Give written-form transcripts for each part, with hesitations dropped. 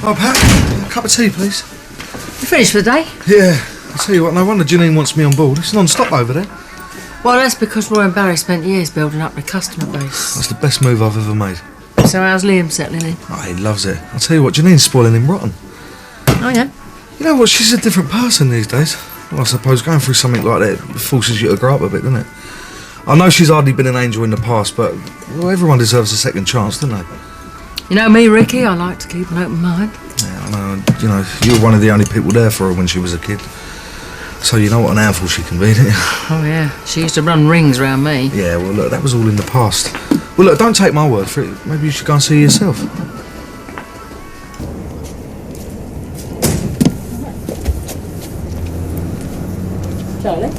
Oh, Pat, a cup of tea, please. You finished for the day? Yeah. I'll tell you what, no wonder Janine wants me on board. It's non-stop over there. Well, that's because Roy and Barry spent years building up their customer base. That's the best move I've ever made. So how's Liam settling in? Oh, he loves it. I'll tell you what, Janine's spoiling him rotten. Oh, yeah? You know what, she's a different person these days. Well, I suppose going through something like that forces you to grow up a bit, doesn't it? I know she's hardly been an angel in the past, but well, everyone deserves a second chance, don't they? You know me, Ricky, I like to keep an open mind. Yeah, I know. You know, you were one of the only people there for her when she was a kid. So you know what an handful she can be, don't you? Oh, yeah. She used to run rings round me. Yeah, well, look, that was all in the past. Well, look, don't take my word for it. Maybe you should go and see yourself. Charlie?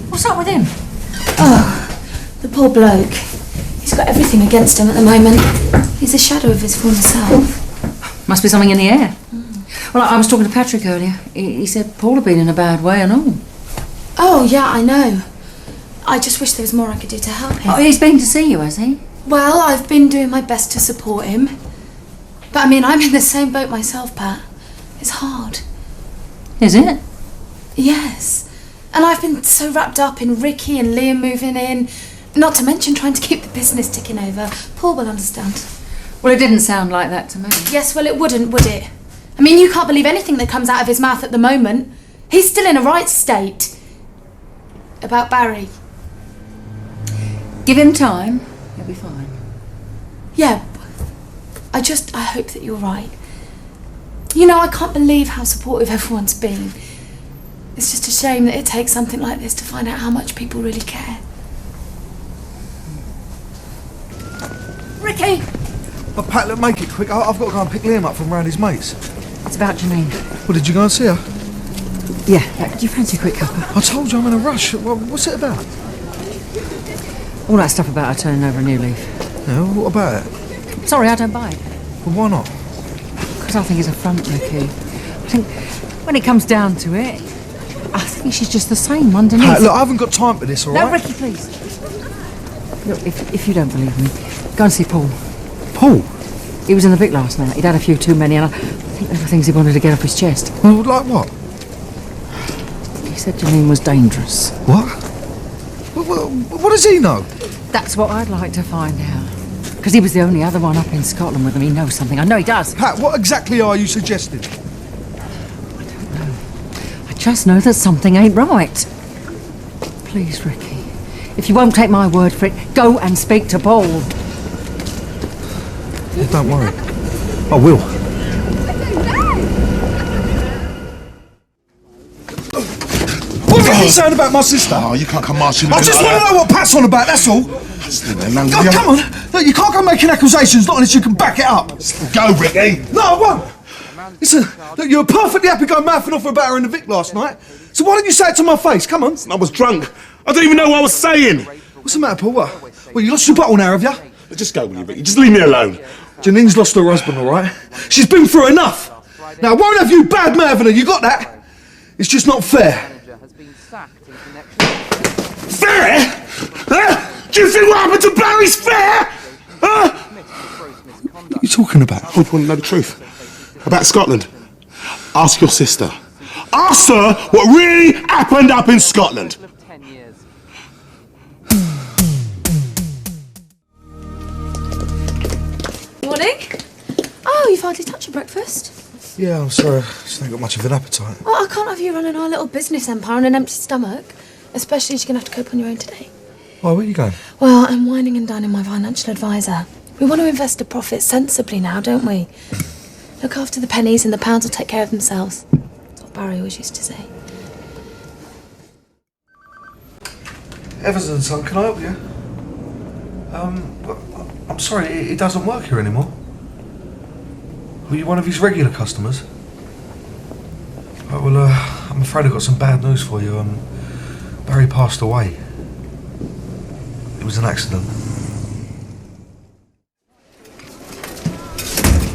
What's up with him? Oh, the poor bloke. He's got everything against him at the moment. He's a shadow of his former self. Must be something in the air. Well, I was talking to Patrick earlier. He said Paul had been in a bad way and all. Oh, yeah, I know. I just wish there was more I could do to help him. Oh, he's been to see you, has he? Well, I've been doing my best to support him. But, I mean, I'm in the same boat myself, Pat. It's hard. Is it? Yes. And I've been so wrapped up in Ricky and Liam moving in, not to mention trying to keep the business ticking over. Paul will understand. Well, it didn't sound like that to me. Yes, well, it wouldn't, would it? I mean, you can't believe anything that comes out of his mouth at the moment. He's still in a right state. About Barry. Give him time. He'll be fine. Yeah. I hope that you're right. You know, I can't believe how supportive everyone's been. It's just a shame that it takes something like this to find out how much people really care. Ricky! Oh, Pat, look, make it quick. I've got to go and pick Liam up from round his mates. It's about Janine. Well, did you go and see her? Yeah. Do you fancy a quick cuppa? I told you I'm in a rush. What's it about? All that stuff about her turning over a new leaf. Yeah, what about it? Sorry, I don't buy it. Well, why not? Because I think it's a front, Ricky. I think when it comes down to it, I think she's just the same underneath. Pat, look, I haven't got time for this, all right? No, Ricky, please. Look, if you don't believe me, go and see Paul. Paul? He was in the Vic last night. He'd had a few too many, and I think there were things he wanted to get off his chest. Well, like what? He said Janine was dangerous. What? What does he know? That's what I'd like to find out. Because he was the only other one up in Scotland with him. He knows something. I know he does. Pat, what exactly are you suggesting? I don't know. I just know that something ain't right. Please, Ricky, if you won't take my word for it, go and speak to Paul. Yeah, don't worry. I will. What are you saying about my sister? Oh, you can't come marching. I just want to know what Pat's on about, that's all. Oh, come on. Look, you can't go making accusations, not unless you can back it up. Go, Ricky. No, I won't. Listen, look, you were perfectly happy going mouthing off about her in the Vic last night. So why didn't you say it to my face? Come on. I was drunk. I don't even know what I was saying. What's the matter, Paul? What? Well, you lost your bottle now, have you? Just go, will you, Ricky? Just leave me alone. Janine's lost her husband, all right? She's been through enough. Now, I won't have you bad-mouthing her, you got that? It's just not fair. Fair? Huh? Do you think what happened to Barry's fair? Huh? What are you talking about? I want to know the truth. About Scotland. Ask your sister. Ask her what really happened up in Scotland. Morning. Oh, you've hardly touched your breakfast. Yeah, I'm sorry. I just ain't got much of an appetite. Well, I can't have you running our little business empire on an empty stomach. Especially as you're going to have to cope on your own today. Why, where are you going? Well, I'm whining and dining my financial advisor. We want to invest the profits sensibly now, don't we? Look after the pennies and the pounds will take care of themselves. That's what Barry always used to say. Evans and Son, can I help you? I'm sorry, it doesn't work here anymore. Were you one of his regular customers? Right, well, I'm afraid I've got some bad news for you. Barry passed away. It was an accident.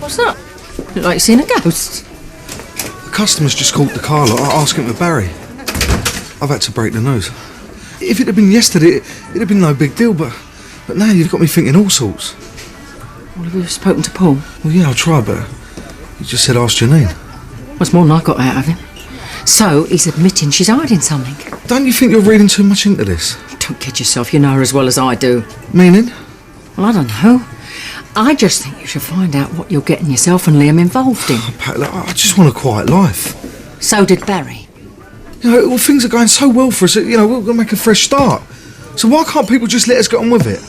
What's that? Look like you've seen a ghost. The customers just called the car lot asking for Barry. I've had to break the news. If it had been yesterday, it'd have been no big deal, but now you've got me thinking all sorts. Well, have you spoken to Paul? Well, yeah, I'll try, but he just said ask Janine. What's more than I got out of him. So, he's admitting she's hiding something. Don't you think you're reading too much into this? Don't kid yourself, you know her as well as I do. Meaning? Well, I don't know. I just think you should find out what you're getting yourself and Liam involved in. Oh, Pat, look, I just want a quiet life. So did Barry. You know, well, things are going so well for us, you know, we're going to make a fresh start. So why can't people just let us get on with it?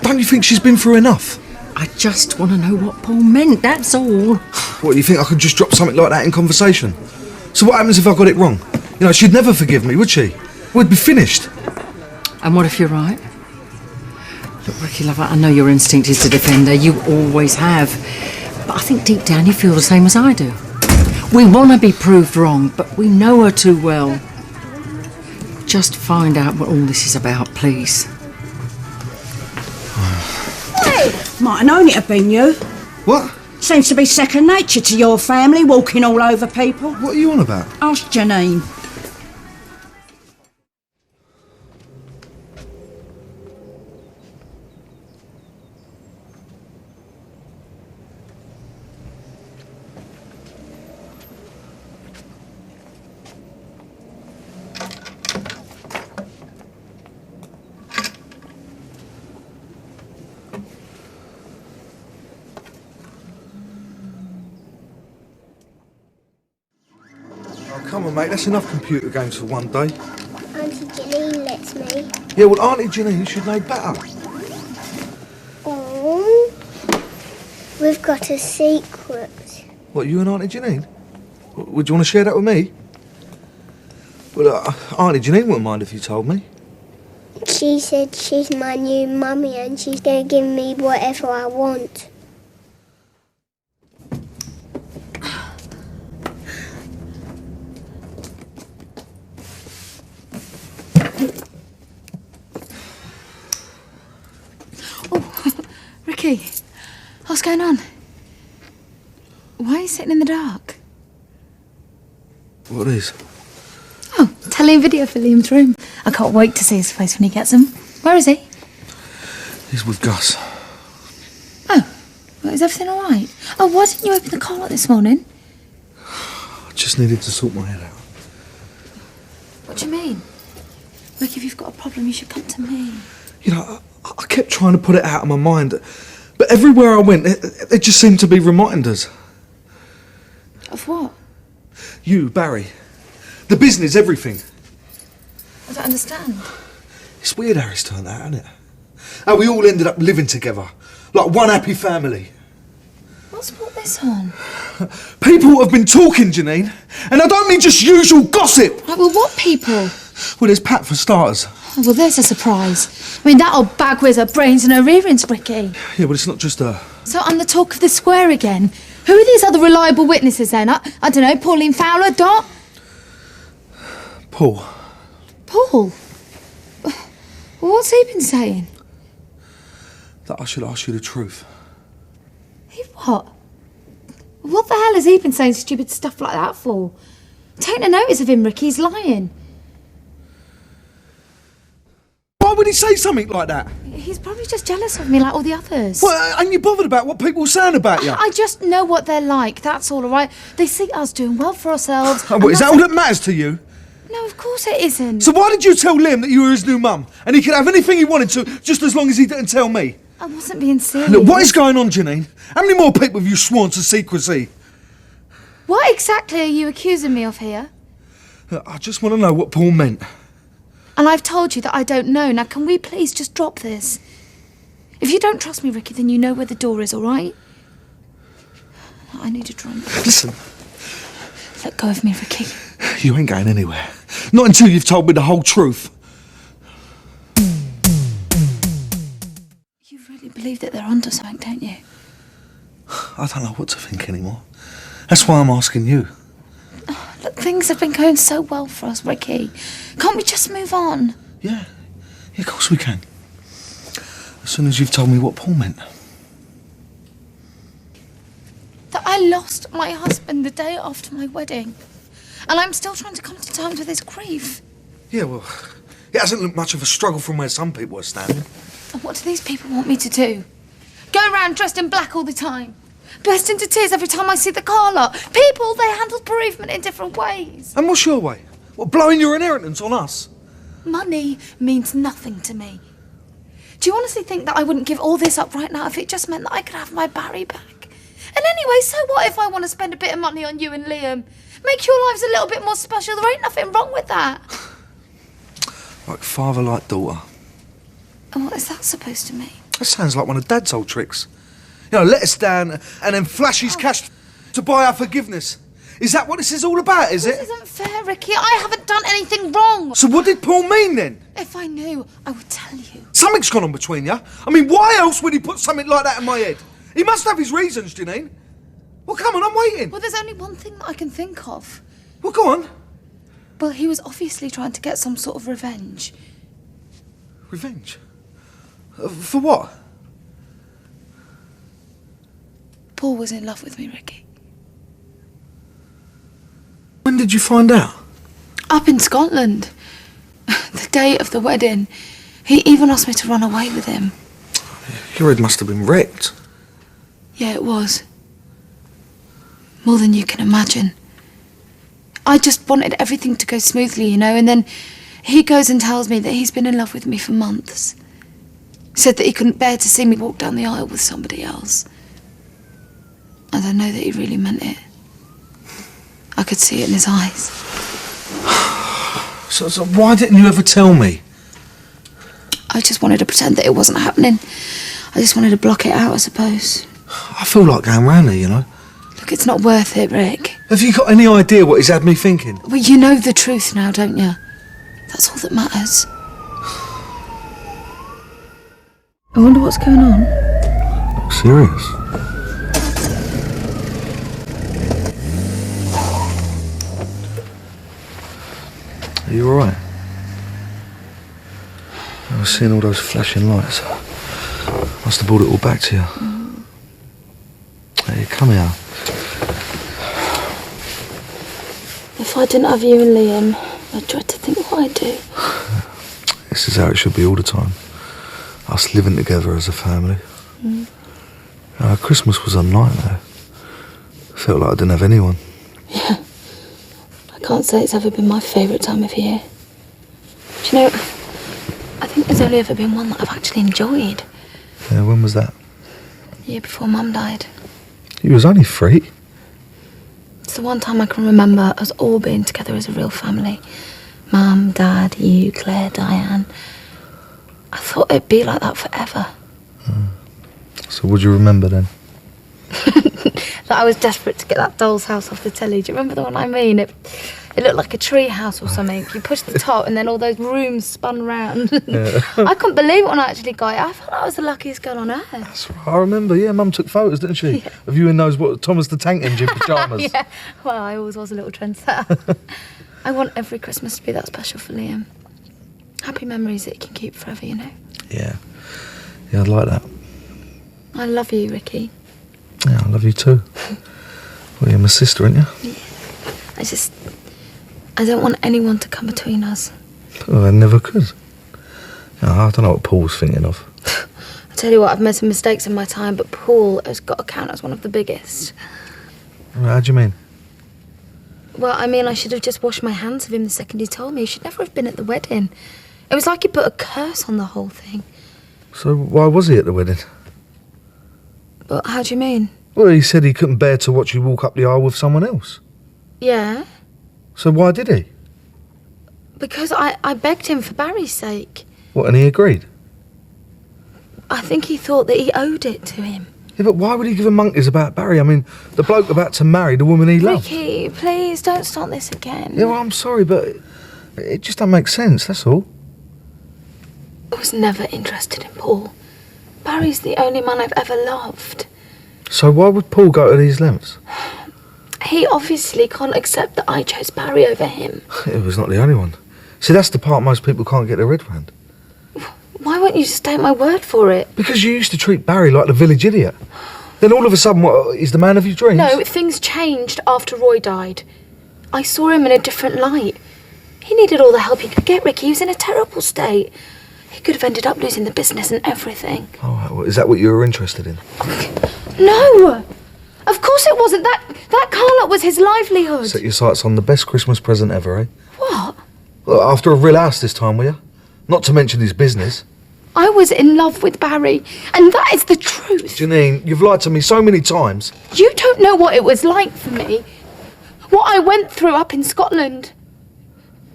Don't you think she's been through enough? I just want to know what Paul meant, that's all. What, you think I could just drop something like that in conversation? So what happens if I got it wrong? You know, she'd never forgive me, would she? We'd be finished. And what if you're right? Look, Ricky, love, I know your instinct is to defend her. You always have. But I think deep down you feel the same as I do. We want to be proved wrong, but we know her too well. Just find out what all this is about, please. Hey! Might have known it had been you. What? Seems to be second nature to your family, walking all over people. What are you on about? Ask Janine. Come on, mate, that's enough computer games for one day. Auntie Janine lets me. Yeah, well, Auntie Janine should know better. Oh, we've got a secret. What, you and Auntie Janine? Would you want to share that with me? Well, Auntie Janine wouldn't mind if you told me. She said she's my new mummy and she's going to give me whatever I want. Ricky, what's going on? Why are you sitting in the dark? What is? Oh, telly and video for Liam's room. I can't wait to see his face when he gets them. Where is he? He's with Gus. Oh, well, is everything all right? Oh, why didn't you open the car lock this morning? I just needed to sort my head out. What do you mean? Ricky, if you've got a problem, you should come to me. You know, I kept trying to put it out of my mind, but everywhere I went, it just seemed to be reminders. Of what? You, Barry. The business, everything. I don't understand. It's weird how it's turned out, isn't it? How we all ended up living together, like one happy family. What's brought this on? People have been talking, Janine, and I don't mean just usual gossip. Right, well, what people? Well, there's Pat for starters. Oh, well, there's a surprise. I mean, that old bag wears her brains and her earrings, Ricky. Yeah, but it's not just her. So I'm the talk of the square again. Who are these other reliable witnesses then? I don't know, Pauline Fowler, Dot? Paul. Paul? Well, what's he been saying? That I should ask you the truth. He what? What the hell has he been saying stupid stuff like that for? Take no notice of him, Ricky, he's lying. Why would he say something like that? He's probably just jealous of me like all the others. Well, ain't you bothered about what people are saying about you? I just know what they're like, that's all right. They see us doing well for ourselves. Oh, what, is that all that matters to you? No, of course it isn't. So why did you tell Liam that you were his new mum? And he could have anything he wanted to, just as long as he didn't tell me? I wasn't being serious. Look, what is going on, Janine? How many more people have you sworn to secrecy? What exactly are you accusing me of here? Look, I just want to know what Paul meant. And I've told you that I don't know. Now, can we please just drop this? If you don't trust me, Ricky, then you know where the door is, all right? I need a drink. Listen. Let go of me, Ricky. You ain't going anywhere. Not until you've told me the whole truth. You really believe that they're onto something, don't you? I don't know what to think anymore. That's why I'm asking you. Look, things have been going so well for us, Ricky. Can't we just move on? Yeah, of course we can. As soon as you've told me what Paul meant. That I lost my husband the day after my wedding. And I'm still trying to come to terms with his grief. Yeah, well, It hasn't looked much of a struggle from where some people are standing. And what do these people want me to do? Go around dressed in black all the time? Burst into tears every time I see the car lot? People, they handle bereavement in different ways. And what's your way? What, blowing your inheritance on us? Money means nothing to me. Do you honestly think that I wouldn't give all this up right now if it just meant that I could have my Barry back? And anyway, so what if I want to spend a bit of money on you and Liam? Make your lives a little bit more special. There ain't nothing wrong with that. Like father, like daughter. And what is that supposed to mean? That sounds like one of Dad's old tricks. You know, let us down and then flash his cash to buy our forgiveness. Is that what this is all about, is it? This isn't fair, Ricky. I haven't done anything wrong. So what did Paul mean then? If I knew, I would tell you. Something's gone on between you. I mean, why else would he put something like that in my head? He must have his reasons, Janine. Well, come on, I'm waiting. Well, there's only one thing that I can think of. Well, go on. Well, he was obviously trying to get some sort of revenge. Revenge? For what? Paul was in love with me, Ricky. When did you find out? Up in Scotland. The day of the wedding. He even asked me to run away with him. Your head must have been wrecked. Yeah, it was. More than you can imagine. I just wanted everything to go smoothly, you know, and then he goes and tells me that he's been in love with me for months. Said that he couldn't bear to see me walk down the aisle with somebody else. And I know that he really meant it. I could see it in his eyes. So why didn't you ever tell me? I just wanted to pretend that it wasn't happening. I just wanted to block it out, I suppose. I feel like going round there, you know. Look, it's not worth it, Rick. Have you got any idea what he's had me thinking? Well, you know the truth now, don't you? That's all that matters. I wonder what's going on. Serious? Are you alright? I was seeing all those flashing lights. Must have brought it all back to you. Hey, come here. If I didn't have you and Liam, I'd dread to think what I'd do. This is how it should be all the time. Us living together as a family. Christmas was a nightmare. Felt like I didn't have anyone. Yeah. I can't say it's ever been my favourite time of year. Do you know, I think there's only ever been one that I've actually enjoyed. Yeah, when was that? The year before Mum died. You was only 3. It's the one time I can remember us all being together as a real family. Mum, Dad, you, Claire, Diane. I thought it'd be like that forever. So what do you remember then? That I was desperate to get that doll's house off the telly. Do you remember the one I mean? It looked like a tree house or something. You pushed the top and then all those rooms spun round. Yeah. I couldn't believe it when I actually got it. I felt like I was the luckiest girl on earth. That's right. I remember, yeah, Mum took photos, didn't she? Yeah. Of you in those, what, Thomas the Tank Engine pyjamas. Yeah, well, I always was a little trendsetter. I want every Christmas to be that special for Liam. Happy memories that you can keep forever, you know? Yeah. Yeah, I'd like that. I love you, Ricky. Yeah, I love you too. Well, you're my sister, aren't you? Yeah. I don't want anyone to come between us. Oh, I never could. I don't know what Paul was thinking of. I tell you what, I've made some mistakes in my time, but Paul has got to count as one of the biggest. How do you mean? Well, I mean, I should have just washed my hands of him the second he told me. He should never have been at the wedding. It was like he put a curse on the whole thing. So why was he at the wedding? But how do you mean? Well, he said he couldn't bear to watch you walk up the aisle with someone else. Yeah, So why did he? because I begged him for Barry's sake. What, and he agreed? I think he thought that he owed it to him. Yeah, but why would he give a monkeys about Barry? I mean, the bloke about to marry the woman he loved. Ricky, please don't start this again. Yeah, well, I'm sorry, but it just don't make sense, that's all. I was never interested in Paul. Barry's the only man I've ever loved. So why would Paul go to these lengths? He obviously can't accept that I chose Barry over him. It was not the only one. See, that's the part most people can't get their head round. Why won't you just take my word for it? Because you used to treat Barry like the village idiot. Then all of a sudden, what, he's the man of your dreams? No, things changed after Roy died. I saw him in a different light. He needed all the help he could get, Ricky. He was in a terrible state. He could have ended up losing the business and everything. Oh, well, is that what you were interested in? No! Of course it wasn't. That car lot was his livelihood. Set your sights on the best Christmas present ever, eh? What? Well, after a real house this time, will you? Not to mention his business. I was in love with Barry, and that is the truth. Janine, you've lied to me so many times. You don't know what it was like for me. What I went through up in Scotland.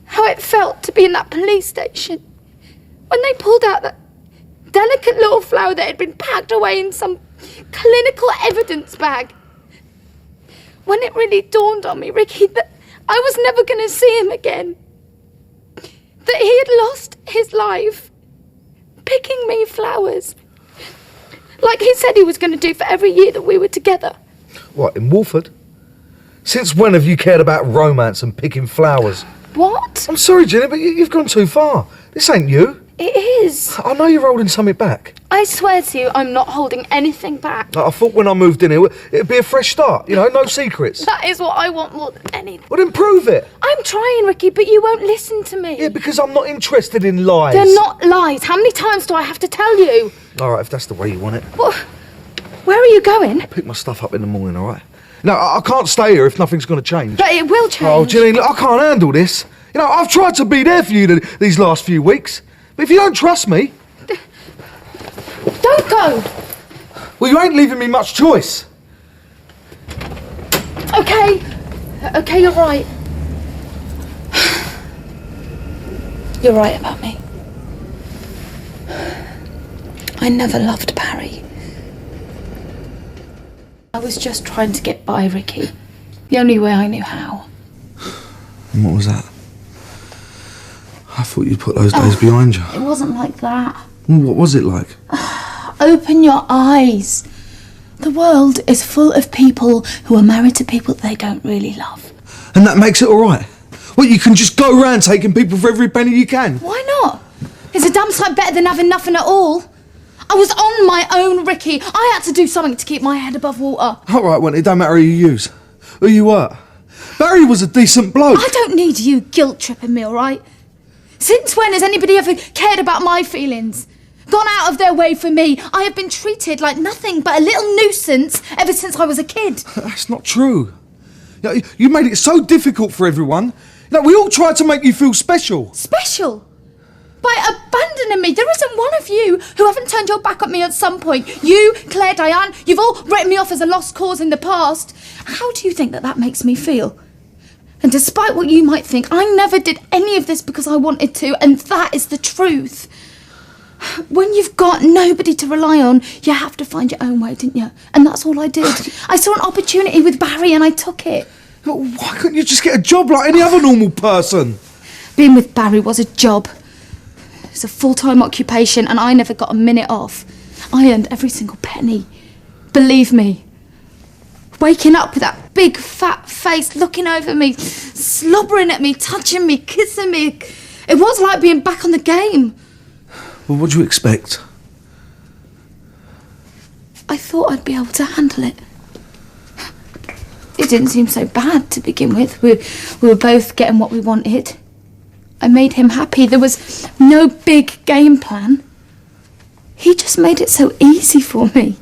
How it felt to be in that police station. When they pulled out that delicate little flower that had been packed away in some clinical evidence bag. When it really dawned on me, Ricky, that I was never going to see him again. That he had lost his life picking me flowers. Like he said he was going to do for every year that we were together. What, in Wolford? Since when have you cared about romance and picking flowers? What? I'm sorry, Jenny, but you've gone too far. This ain't you. It is. I know you're holding something back. I swear to you, I'm not holding anything back. I thought when I moved in here, it'd be a fresh start, you know, no secrets. That is what I want more than anything. Well, then prove it. I'm trying, Ricky, but you won't listen to me. Yeah, because I'm not interested in lies. They're not lies. How many times do I have to tell you? All right, if that's the way you want it. What? Where are you going? Pick my stuff up in the morning, all right? No, I can't stay here if nothing's going to change. But it will change. Oh, Janine, look, I can't handle this. You know, I've tried to be there for you these last few weeks. But if you don't trust me... Don't go! Well, you ain't leaving me much choice. Okay. Okay, you're right. You're right about me. I never loved Barry. I was just trying to get by, Ricky. The only way I knew how. And what was that? I thought you'd put those days behind you. It wasn't like that. Well, what was it like? Open your eyes. The world is full of people who are married to people they don't really love. And that makes it all right? Well, you can just go around taking people for every penny you can. Why not? It's a damn sight better than having nothing at all. I was on my own, Ricky. I had to do something to keep my head above water. All right, well, it don't matter who you use. Who you were. Barry was a decent bloke. I don't need you guilt-tripping me, all right? Since when has anybody ever cared about my feelings? Gone out of their way for me? I have been treated like nothing but a little nuisance ever since I was a kid. That's not true. You made it so difficult for everyone. We all tried to make you feel special. Special? By abandoning me. There isn't one of you who haven't turned your back on me at some point. You, Claire, Diane, you've all written me off as a lost cause in the past. How do you think that makes me feel? And despite what you might think, I never did any of this because I wanted to, and that is the truth. When you've got nobody to rely on, you have to find your own way, didn't you? And that's all I did. I saw an opportunity with Barry and I took it. Why couldn't you just get a job like any other normal person? Being with Barry was a job. It's a full-time occupation and I never got a minute off. I earned every single penny. Believe me. Waking up with that big fat face looking over me, slobbering at me, touching me, kissing me. It was like being back on the game. Well, what do you expect? I thought I'd be able to handle it. It didn't seem so bad to begin with. We were both getting what we wanted. I made him happy. There was no big game plan. He just made it so easy for me.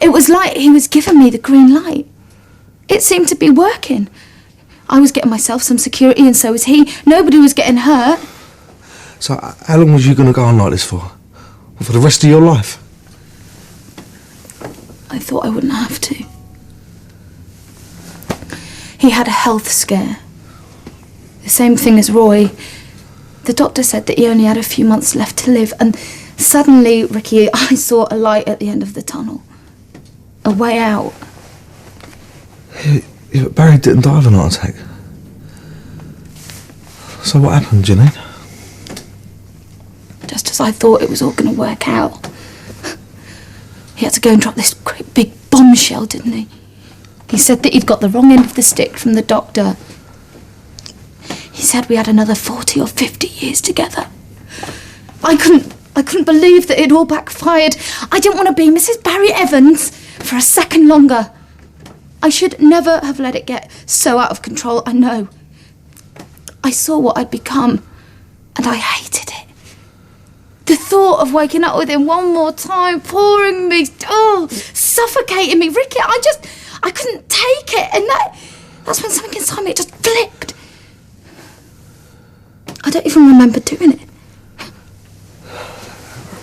It was like he was giving me the green light. It seemed to be working. I was getting myself some security and so was he. Nobody was getting hurt. So how long was you going to go on like this for? For the rest of your life? I thought I wouldn't have to. He had a health scare. The same thing as Roy. The doctor said that he only had a few months left to live, and suddenly, Ricky, I saw a light at the end of the tunnel. A way out. Yeah, but Barry didn't die of an heart attack. So what happened, Janine? Just as I thought it was all going to work out. He had to go and drop this great big bombshell, didn't he? He said that he'd got the wrong end of the stick from the doctor. He said we had another 40 or 50 years together. I couldn't believe that it all backfired. I didn't want to be Mrs. Barry Evans for a second longer. I should never have let it get so out of control, I know. I saw what I'd become, and I hated it. The thought of waking up with him one more time, pouring me, suffocating me. Ricky, I couldn't take it, and that's when something inside me just flipped. I don't even remember doing it.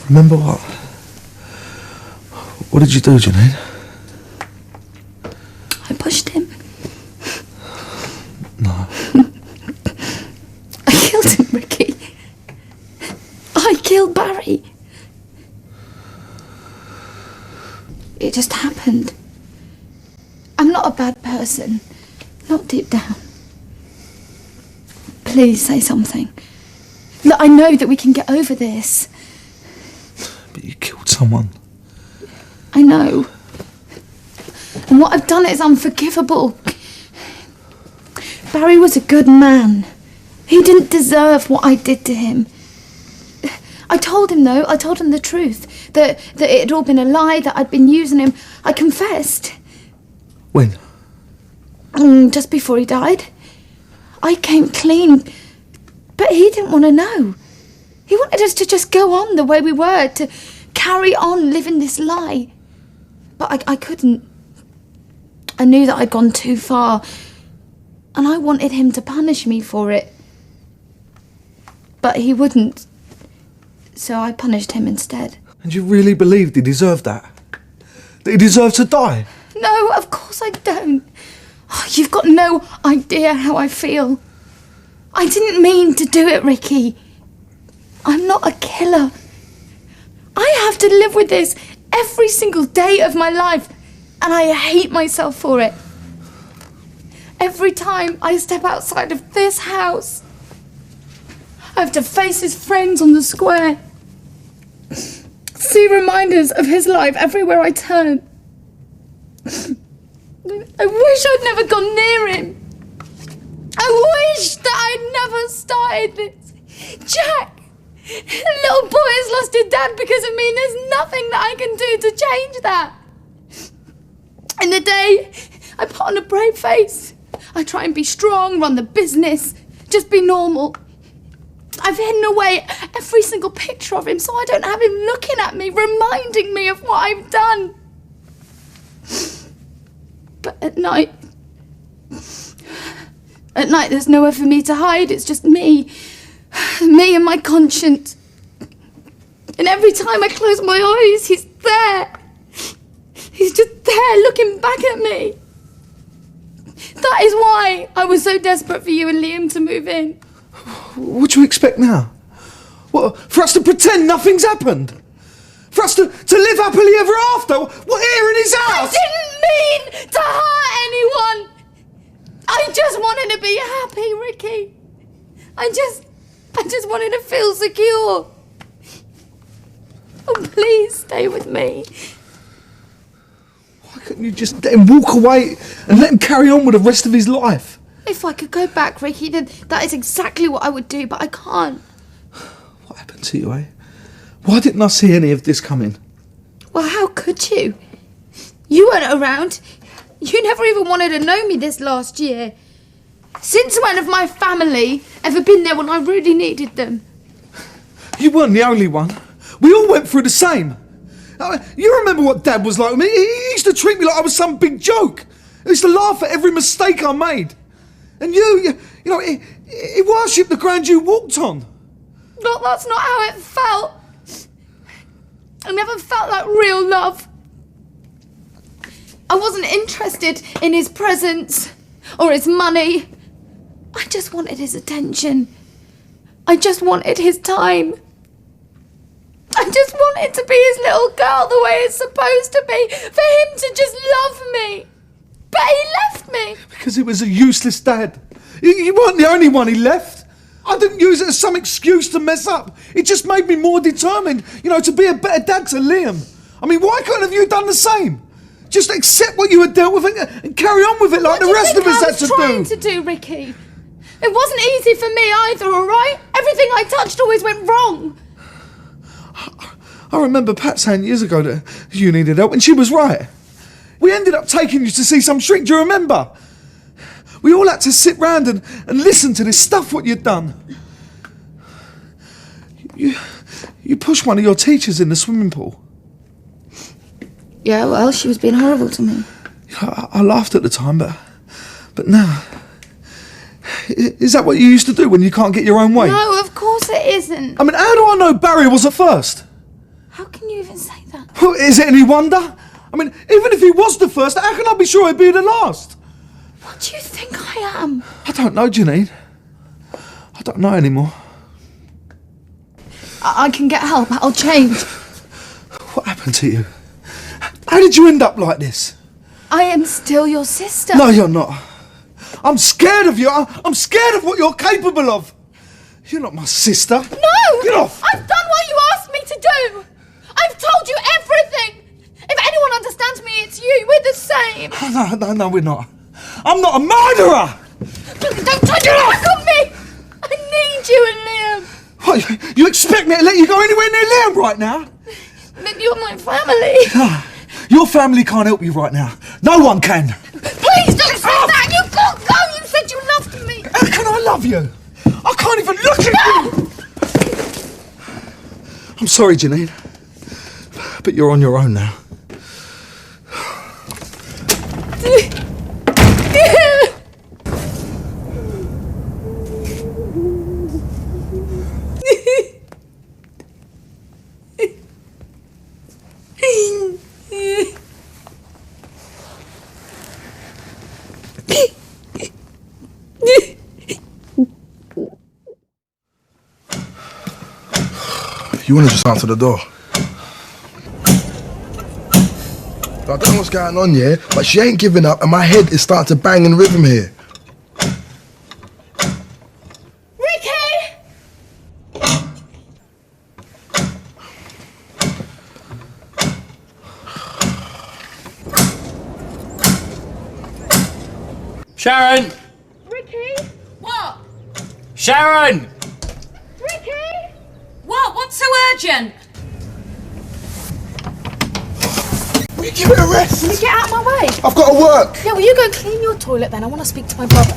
Remember what? What did you do, Janine? I pushed him. No. I killed him, Ricky. I killed Barry. It just happened. I'm not a bad person. Not deep down. Please say something. Look, I know that we can get over this. But you killed someone. I know. And what I've done is unforgivable. Barry was a good man. He didn't deserve what I did to him. I told him, though, the truth. That it had all been a lie, that I'd been using him. I confessed. When? Just before he died. I came clean. But he didn't want to know. He wanted us to just go on the way we were, to carry on living this lie. But I couldn't. I knew that I'd gone too far. And I wanted him to punish me for it. But he wouldn't. So I punished him instead. And you really believed he deserved that? That he deserved to die? No, of course I don't. Oh, you've got no idea how I feel. I didn't mean to do it, Ricky. I'm not a killer. I have to live with this every single day of my life, and I hate myself for it. Every time I step outside of this house, I have to face his friends on the square. See reminders of his life everywhere I turn. I wish I'd never gone near him. I wish that I'd never started this. Jack, little boy has lost his dad because of me, and there's nothing that I can do to change that. In the day, I put on a brave face. I try and be strong, run the business, just be normal. I've hidden away every single picture of him so I don't have him looking at me, reminding me of what I've done. But at night there's nowhere for me to hide. It's just me and my conscience. And every time I close my eyes, he's there. He's just there looking back at me. That is why I was so desperate for you and Liam to move in. What do you expect now? What, for us to pretend nothing's happened? For us to live happily ever after? What, here in his house? I didn't mean to hurt anyone. I just wanted to be happy, Ricky. I just wanted to feel secure. Oh, please stay with me. Why couldn't you just let him walk away and let him carry on with the rest of his life? If I could go back, Ricky, then that is exactly what I would do, but I can't. What happened to you, eh? Why didn't I see any of this coming? Well, how could you? You weren't around. You never even wanted to know me this last year. Since when have my family ever been there when I really needed them? You weren't the only one. We all went through the same. You remember what Dad was like with me? He used to treat me like I was some big joke. He used to laugh at every mistake I made. And you know, he worshipped the ground you walked on. No, that's not how it felt. I never felt like real love. I wasn't interested in his presence or his money. I just wanted his attention. I just wanted his time. I just wanted to be his little girl the way it's supposed to be, for him to just love me. But he left me. Because he was a useless dad. You weren't the only one he left. I didn't use it as some excuse to mess up. It just made me more determined, to be a better dad to Liam. I mean, why couldn't have you done the same? Just accept what you had dealt with and carry on with it like the rest of us had to do. What do you think I was trying to do, Ricky? It wasn't easy for me either, all right? Everything I touched always went wrong. I remember Pat saying years ago that you needed help, and she was right. We ended up taking you to see some shrink, do you remember? We all had to sit round and listen to this stuff what you'd done. You pushed one of your teachers in the swimming pool. Yeah, well, she was being horrible to me. I laughed at the time, but now... Is that what you used to do when you can't get your own way? No, of course it isn't. I mean, how do I know Barry was at first? How can you even say that? Well, is it any wonder? I mean, even if he was the first, how can I be sure he'd be the last? What do you think I am? I don't know, Janine. I don't know anymore. I can get help. I'll change. What happened to you? How did you end up like this? I am still your sister. No, you're not. I'm scared of you. I'm scared of what you're capable of. You're not my sister. No! Get off! I've done what you asked me to do. I've told you everything. If anyone understands me, it's you. We're the same. No, we're not. I'm not a murderer! Don't turn your back on me! I need you and Liam. What, you expect me to let you go anywhere near Liam right now? But you're my family. Your family can't help you right now. No one can. Please don't say that. You can't go. You said you loved me. How can I love you? I can't even look at you! I'm sorry, Janine. But you're on your own now. You want to just answer the door? I don't know what's going on, yeah, but she ain't giving up and my head is starting to bang in rhythm here. Ricky! Sharon! Ricky? What? Sharon! Ricky? What? What's so urgent? Will you give it a rest? Can you get out of my way? I've got to work. Yeah, will you go clean your toilet then? I want to speak to my brother.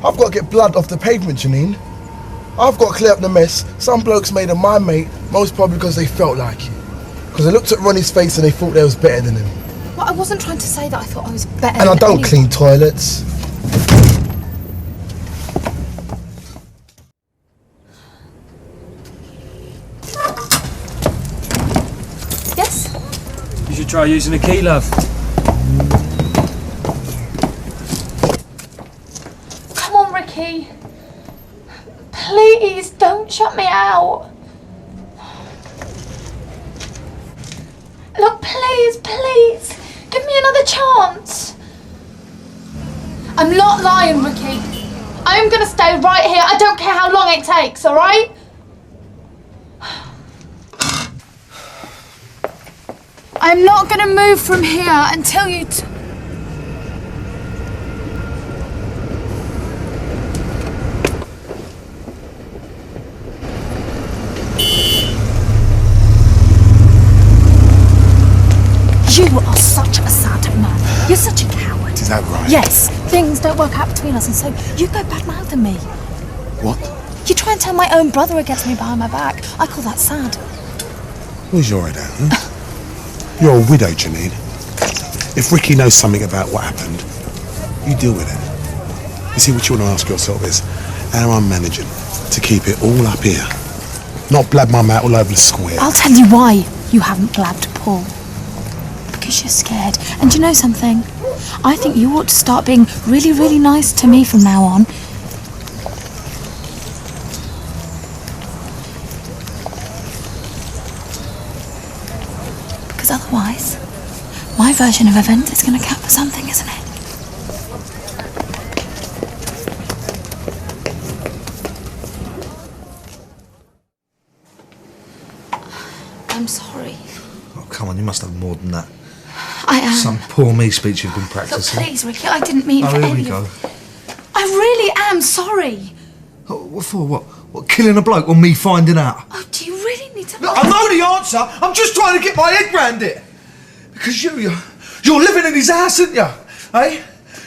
I've got to get blood off the pavement, Janine. I've got to clear up the mess some blokes made of my mate, most probably because they felt like it. Because they looked at Ronnie's face and they thought they was better than him. Well, I wasn't trying to say that I thought I was better And I than don't anyone. clean toilets. Yes? You should try using a key, love. Come on, Ricky. Please, don't shut me out. Look, please, please. Give me another chance. I'm not lying, Ricky. I'm gonna stay right here. I don't care how long it takes, alright? I'm not gonna move from here until you You are such a sad man. You're such a coward. Is that right? Yes, things don't work out between us, and so you go bad-mouthing me. What? You try and turn my own brother against me behind my back. I call that sad. Who's your head out, huh? You're a widow, Janine. If Ricky knows something about what happened, you deal with it. You see, what you want to ask yourself is how I'm managing to keep it all up here. Not blab my mouth all over the square. I'll tell you why you haven't blabbed Paul. Because you're scared. And do you know something? I think you ought to start being really, really nice to me from now on. Because otherwise, my version of events is going to count for something, isn't it? I'm sorry. Oh, come on, you must have more than that. I am. Some poor me speech you've been Look, practicing. please, Ricky, I didn't mean for Oh, here any we go. I really am sorry. Oh, what for? What, killing a bloke or me finding out? Oh, do you really need to... Look, I know the answer. I'm just trying to get my head round it. Because you're living in his house, aren't you? Eh?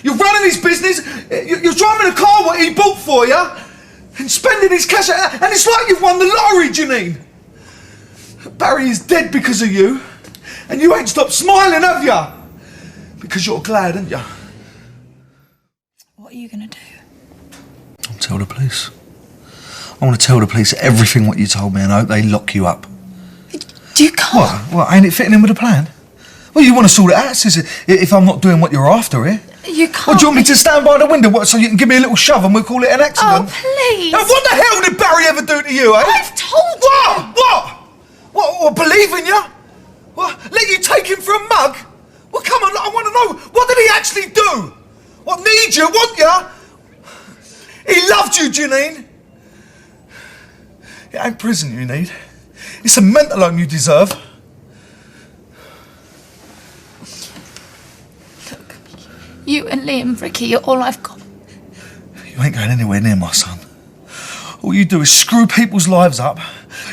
You're running his business, you're driving a car what he bought for you, and spending his cash, and it's like you've won the lottery, Janine. Barry is dead because of you, and you ain't stopped smiling, have you? Because you're glad, aren't you? What are you gonna do? I'll tell the police. I want to tell the police everything what you told me, and I hope they lock you up. You can't. What, ain't it fitting in with the plan? Well, you want to sort it out, sis, if I'm not doing what you're after here. You can't. What, do you want me to stand by the window so you can give me a little shove and we'll call it an accident? Oh, please. Now, what the hell did Barry ever do to you, eh? I've told you. What, believe in you? What, let you take him for a mug? Well, come on, I want to know, what did he actually do? What, need you, want you? He loved you, Janine. It ain't prison you need. It's a mental home you deserve. Look, you and Liam, Ricky, you're all I've got. You ain't going anywhere near my son. All you do is screw people's lives up.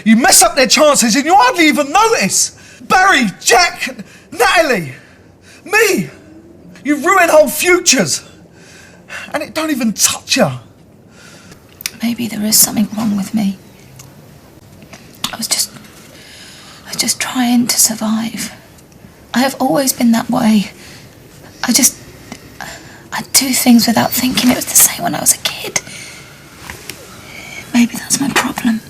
You mess up their chances and you hardly even notice. Barry, Jack, Natalie, me. You ruin whole futures. And it don't even touch you. Maybe there is something wrong with me. I was just trying to survive. I have always been that way. I do things without thinking. It was the same when I was a kid. Maybe that's my problem.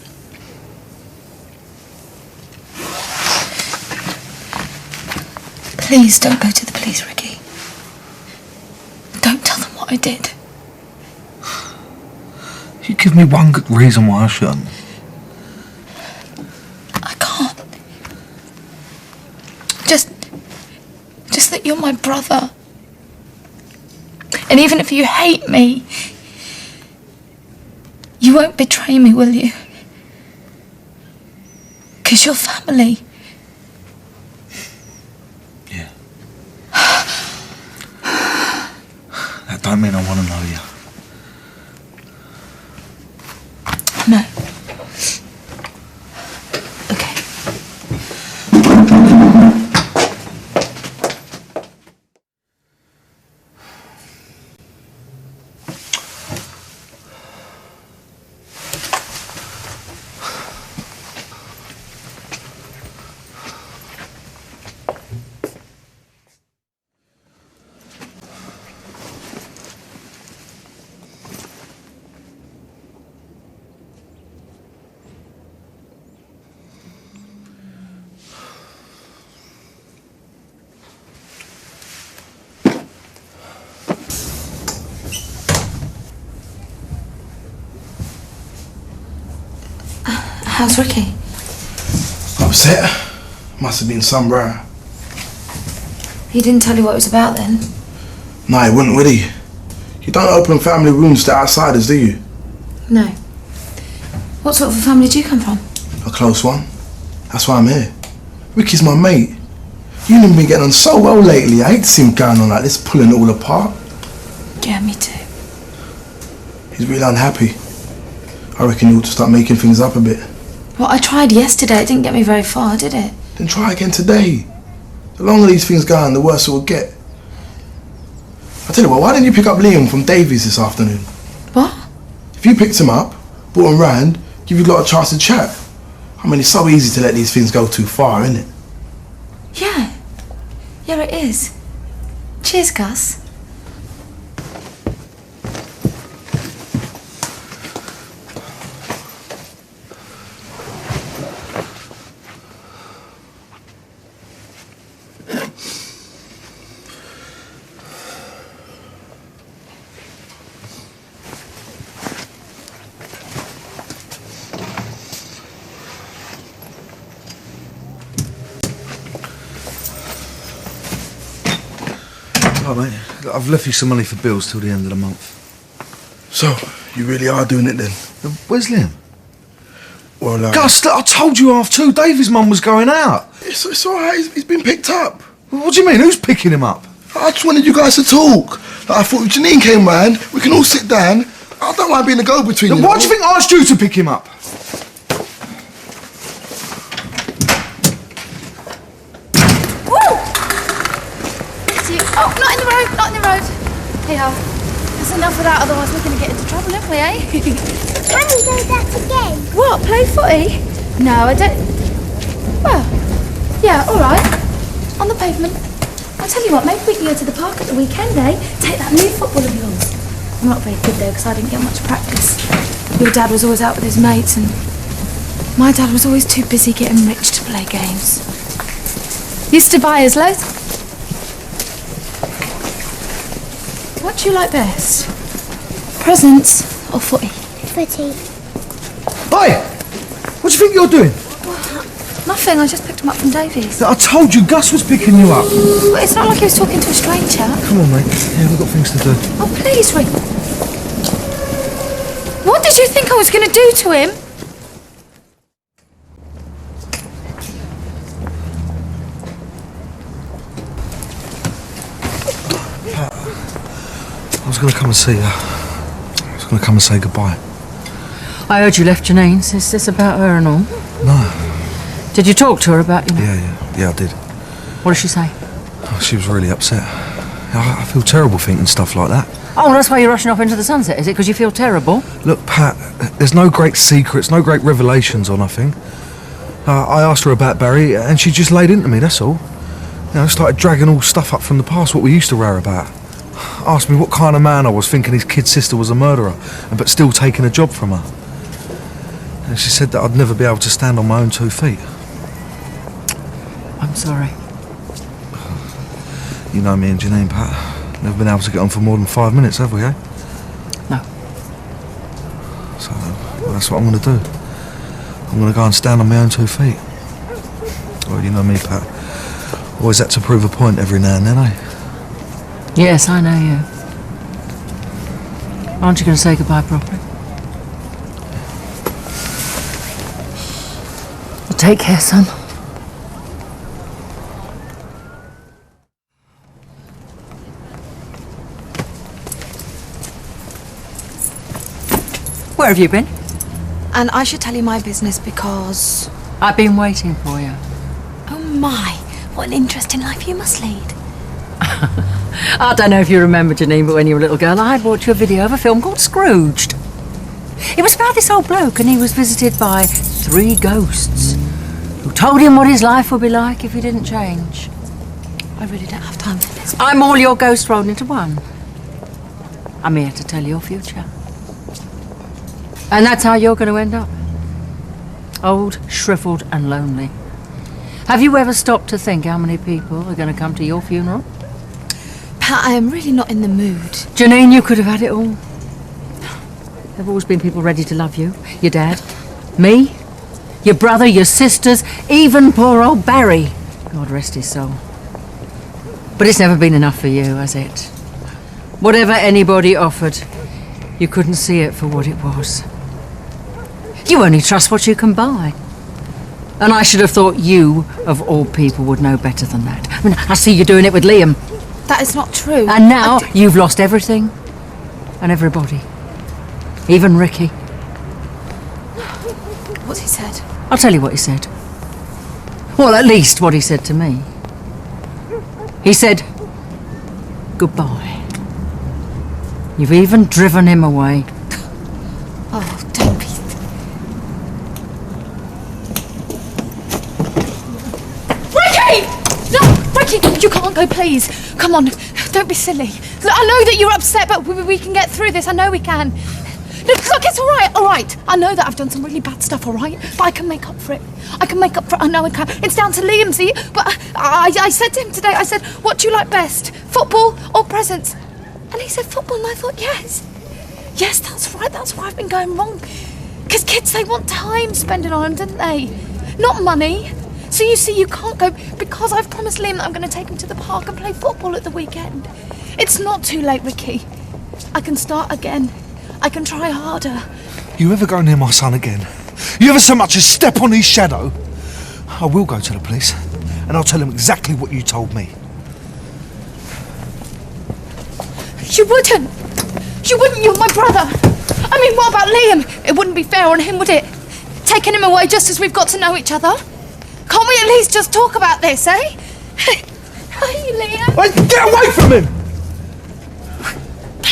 Please don't go to the police, Ricky. Don't tell them what I did. You give me one good reason why I shouldn't. I can't. Just that you're my brother. And even if you hate me, you won't betray me, will you? 'Cause you're family. Yeah. That don't mean I want to know you. No. Okay. How's Ricky? Upset? Must have been somewhere. He didn't tell you what it was about then? No, he wouldn't, would he? You don't open family rooms to outsiders, do you? No. What sort of a family do you come from? A close one. That's why I'm here. Ricky's my mate. You and him been getting on so well lately. I hate to see him going on like this, pulling it all apart. Yeah, me too. He's really unhappy. I reckon you ought to start making things up a bit. Well, I tried yesterday. It didn't get me very far, did it? Then try again today. The longer these things go on, the worse it will get. I tell you what, why didn't you pick up Liam from Davies this afternoon? What? If you picked him up, brought him round, give you lot a chance to chat. I mean, it's so easy to let these things go too far, isn't it? Yeah. Yeah, it is. Cheers, Gus. Oh, mate, I've left you some money for bills till the end of the month. So, you really are doing it then? Where's Liam? Well, Gus, I told you 2:30 Davy's mum was going out. It's alright, he's been picked up. What do you mean? Who's picking him up? I just wanted you guys to talk. I thought if Janine came round, we can all sit down. I don't mind being a go-between. Then why do you think I asked you to pick him up? Oh, not in the road, not in the road. Yeah, that's enough of that, otherwise we're going to get into trouble, aren't we, eh? Can we do that again? What, play footy? No, I don't... Well, yeah, all right. On the pavement. I'll tell you what, maybe we can go to the park at the weekend, eh? Take that new football of yours. I'm not very good though, because I didn't get much practice. Your dad was always out with his mates, and my dad was always too busy getting rich to play games. Used to buy us loads. What do you like best? Presents or footy? Footy. Oi! What do you think you're doing? Nothing, I just picked him up from Davies. I told you Gus was picking you up. But it's not like he was talking to a stranger. Come on, mate. Yeah, we've got things to do. Oh, please, Rick. What did you think I was going to do to him? I was going to come and see you. I was going to come and say goodbye. I heard you left Janine's. Is this about her and all? No. Did you talk to her about you? Yeah, I did. What did she say? Oh, she was really upset. I feel terrible thinking stuff like that. Oh, that's why you're rushing off into the sunset, is it? Because you feel terrible? Look, Pat, there's no great secrets, no great revelations or nothing. I asked her about Barry, and she just laid into me, that's all. You know, started dragging all stuff up from the past, what we used to row about. Asked me what kind of man I was, thinking his kid sister was a murderer, but still taking a job from her. And she said that I'd never be able to stand on my own 2 feet. I'm sorry. You know me and Janine, Pat. Never been able to get on for more than 5 minutes, have we, eh? No. So, well, that's what I'm going to do. I'm going to go and stand on my own 2 feet. Well, you know me, Pat. Always had to prove a point every now and then, eh? Yes, I know you. Aren't you going to say goodbye properly? Well, take care, son. Where have you been? And I should tell you my business because... I've been waiting for you. Oh my, what an interesting life you must lead. I don't know if you remember, Janine, but when you were a little girl, I bought you a video of a film called Scrooged. It was about this old bloke, and he was visited by 3 ghosts who told him what his life would be like if he didn't change. I really don't have time for this. I'm all your ghosts rolled into one. I'm here to tell your future. And that's how you're going to end up. Old, shriveled and lonely. Have you ever stopped to think how many people are going to come to your funeral? Pat, I am really not in the mood. Janine, you could have had it all. There have always been people ready to love you. Your dad, me, your brother, your sisters, even poor old Barry. God rest his soul. But it's never been enough for you, has it? Whatever anybody offered, you couldn't see it for what it was. You only trust what you can buy. And I should have thought you, of all people, would know better than that. I mean, I see you doing it with Liam. That is not true. And now you've lost everything and everybody. Even Ricky. What's he said? I'll tell you what he said. Well, at least what he said to me. He said, goodbye. You've even driven him away. Oh, don't be... Ricky! No, Ricky, you can't go, please. Come on, don't be silly. Look, I know that you're upset, but we can get through this. I know we can. Look, it's all right. I know that I've done some really bad stuff, all right? But I can make up for it. I know I can. It's down to Liam, see? But I said to him today, I said, what do you like best? Football or presents? And he said football, and I thought, yes. Yes, that's right. That's why I've been going wrong. Because kids, they want time spending on them, don't they? Not money. So you see, you can't go because I've promised Liam that I'm going to take him to the park and play football at the weekend. It's not too late, Ricky. I can start again. I can try harder. You ever go near my son again? You ever so much as step on his shadow? I will go to the police, and I'll tell him exactly what you told me. You wouldn't. You wouldn't. You're my brother. I mean, what about Liam? It wouldn't be fair on him, would it? Taking him away just as we've got to know each other? Can't we at least just talk about this, eh? Hey, Liam. Wait, get away from him!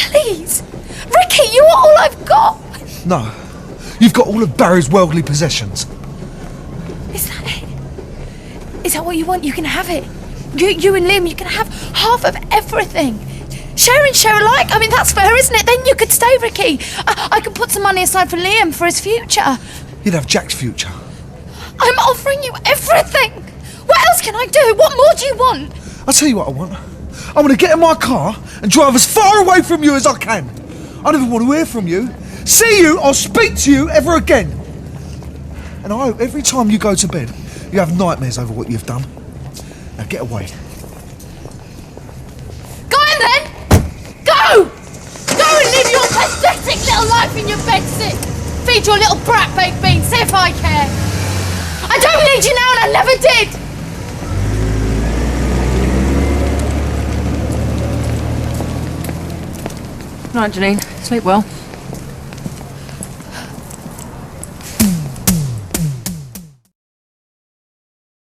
Please. Ricky, you are all I've got. No. You've got all of Barry's worldly possessions. Is that it? Is that what you want? You can have it. You and Liam, you can have half of everything. Share and share alike. I mean, that's fair, isn't it? Then you could stay, Ricky. I could put some money aside for Liam for his future. You'd have Jack's future. I'm offering you everything. What else can I do? What more do you want? I'll tell you what I want. I want to get in my car and drive as far away from you as I can. I don't even want to hear from you, see you, or speak to you ever again. And I hope every time you go to bed, you have nightmares over what you've done. Now get away. Go in then! Go! Go and live your pathetic little life in your bedsit. Feed your little brat baked beans, see if I care. I don't need you now and I never did! Right, Janine. Sleep well.